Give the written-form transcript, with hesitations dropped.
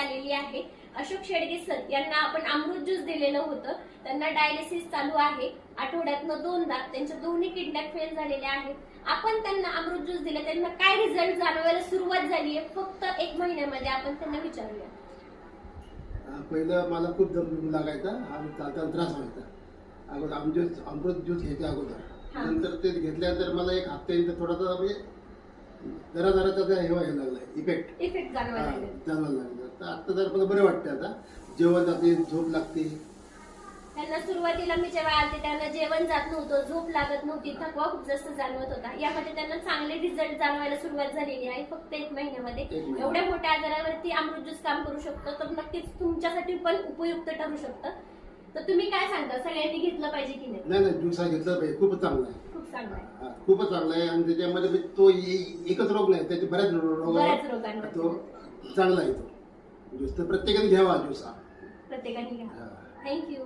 आलेली आहे. अशोक शेडगे सर यांना आपण अमृत ज्यूस दिलेलं होतं. त्यांना डायलिसिस चालू आहे. आठवड्यातनं 2दा त्यांच्या दोन्ही किडन्या फेल झालेल्या आहेत. आपण त्यांना अमृत ज्यूस दिलं, त्यांना काय रिझल्ट जाणवायला सुरुवात झाली आहे फक्त 1 महिन्यामध्ये. आपण त्यांना विचारूया. पहिलं मला खूप दम लागायचा आणि चालताना त्रास व्हायचा अगोदर अमृत ज्यूस घ्यायच्या अगोदर. नंतर ते घेतल्यानंतर मला एक हप्त्यानंतर थोडासा म्हणजे जरा हे व्हायला लागला इफेक्ट जाणवायला लागला. तर आता जर मला बरं वाटतं. आता जेवण जाते, झोप लागते. त्यांना सुरुवातीला मी जेव्हा आले त्यांना जेवण जात नव्हतं, झोप लागत नव्हती, थकवा खूप जास्त जाणवत होता. यामध्ये त्यांना चांगले रिझल्ट जाणवायला सुरुवात झालेली आहे फक्त 1 महिन्यामध्ये. एवढ्या मोठ्या आजारावरती अमृत ज्यूस काम करू शकतं, तर नक्कीच तुमच्यासाठी पण उपयुक्त ठरू शकतं. तर तुम्ही काय सांगता, सगळ्यांनी घेतलं पाहिजे की नाही? नाही ज्यूस हा घेतला पाहिजे. खूपच चांगला आहे. खूप चांगला आहे. खूपच चांगला आहे. आणि त्याच्यामध्ये तो एकच रोग नाही, त्याचे बऱ्याच रोगांवर तो चांगला आहे. तो ज्यूस तर प्रत्येकाने घ्यावा. ज्यूस हा प्रत्येकाने घ्यावा. थँक्यू.